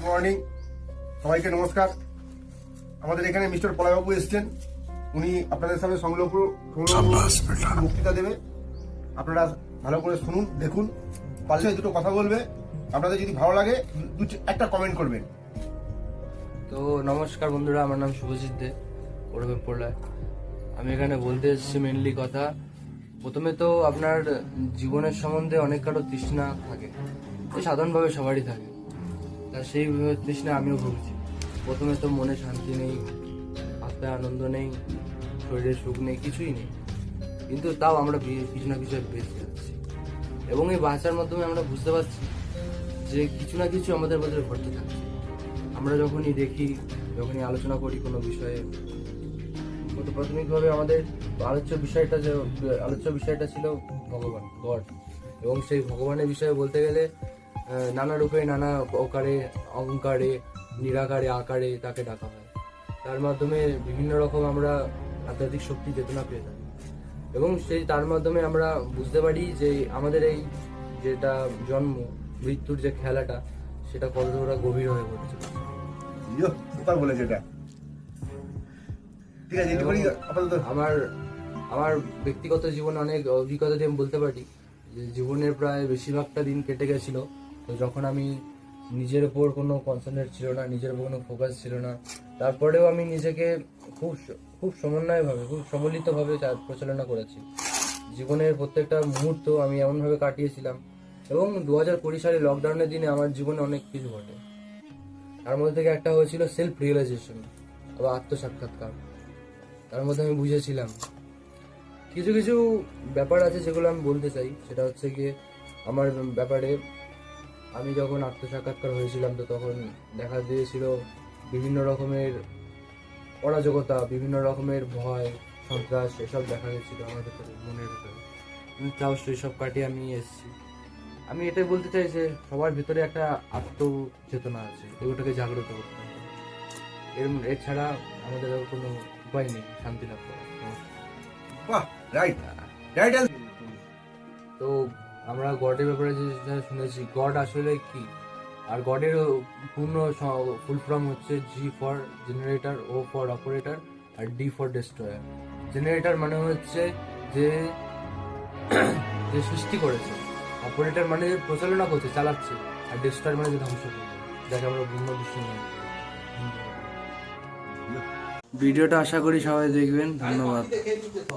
Morning, সবাইকে নমস্কার। আমাদের এখানে মিস্টার পলাইবাবু এসছেন, উনি আপনাদের সামনে সংলগ্ন বক্তৃতা দেবে। আপনারা ভালো করে শুনুন, দেখুন, পাশে দুটো কথা বলবে। আপনাদের যদি ভালো লাগে একটা কমেন্ট করবেন। তো নমস্কার বন্ধুরা, আমার নাম শুভজিৎ দে, ওরফে প্রলয়। আমি এখানে বলতে এসেছি মেনলি কথা। প্রথমে তো আপনার জীবনের সম্বন্ধে অনেক কারো তৃষ্ণা থাকে, সাধারণভাবে সবারই থাকে। তা সেই তৃষ্ণা আমিও ভুগছি। প্রথমে তো মনে শান্তি নেই, আত্মায় আনন্দ নেই, শরীরে সুখ নেই, কিছুই নেই। কিন্তু তাও আমরা কিছু না কিছু বেঁচে যাচ্ছি, এবং এই বাঁচার মাধ্যমে আমরা বুঝতে পারছি যে কিছু না কিছু আমাদের মধ্যে ঘটতে থাকছে। আমরা যখনই দেখি, যখনই আলোচনা করি কোনো বিষয়ে, প্রাথমিকভাবে আমাদের আলোচ্য বিষয়টা ছিল ভগবান, গড। এবং সেই ভগবানের বিষয়ে বলতে গেলে নানা রূপে, নানা প্রকারে, অহংকারে, নিরাকারে, আকারে তাকে ডাকা হয়। তার মাধ্যমে বিভিন্ন রকম আমরা আধ্যাত্মিক শক্তি চেতনা পেয়ে থাকি, এবং তার মাধ্যমে আমরা বুঝতে পারি যে আমাদের এই যেটা জন্ম মৃত্যুর যে খেলাটা, সেটা কতটা গভীর হয়ে পড়ছে। সুপার বলেছে এটা। ঠিক আছে, আমার ব্যক্তিগত জীবনে অনেক অভিজ্ঞতা দিয়ে আমি বলতে পারি যে জীবনের প্রায় বেশিরভাগটা দিন কেটে গেছিল তো যখন আমি নিজের উপর কোনো কনসেন্ট্রেট ছিল না, নিজের উপর কোনো ফোকাস ছিল না। তারপরেও আমি নিজেকে খুব সমন্বয়ভাবে, খুব সম্মিলিতভাবে পরিচালনা করেছি। জীবনের প্রত্যেকটা মুহূর্ত আমি এমনভাবে কাটিয়েছিলাম। এবং 2020 সালে লকডাউনের দিনে আমার জীবনে অনেক কিছু ঘটে। তার মধ্যে থেকে একটা হয়েছিল সেলফ রিয়েলাইজেশন বা আত্মসাক্ষাৎকার। তার মধ্যে আমি বুঝেছিলাম কিছু কিছু ব্যাপার আছে যেগুলো আমি বলতে চাই। সেটা হচ্ছে গিয়ে আমার ব্যাপারে আমি যখন আত্মসাক্ষাৎকার হয়েছিলাম, তো তখন দেখা দিয়েছিল বিভিন্ন রকমের অরাজকতা, বিভিন্ন রকমের ভয়, সন্ত্রাস, এসব দেখা গেছিল আমার ভেতরে, মনের ভেতরে। তাও সব কাটিয়ে আমি এসেছি। আমি এটাই বলতে চাই যে সবার ভেতরে একটা আত্মচেতনা আছে, এগুলোটাকে জাগ্রত করতে হবে। এছাড়া আমাদের আর কোনো উপায় নেই শান্তি লাভ করার। তো আমরা গডের ব্যাপারে যেটা শুনেছি, গড আসলে কি, আর গডের পূর্ণ ফুল ফর্ম হচ্ছে G for generator, O for operator, আর ডি ফর ডেস্ট্রয়ার। জেনারেটর মানে হচ্ছে যে যে সৃষ্টি করেছে, অপারেটর মানে যে প্রচালনা করছে, চালাচ্ছে, আর ডেস্ট্রয়ার মানে যে ধ্বংস করছে, যাকে আমরা ব্রহ্ম বিষ্ণু বলি। ভিডিওটা আশা করি সবাই দেখবেন। ধন্যবাদ।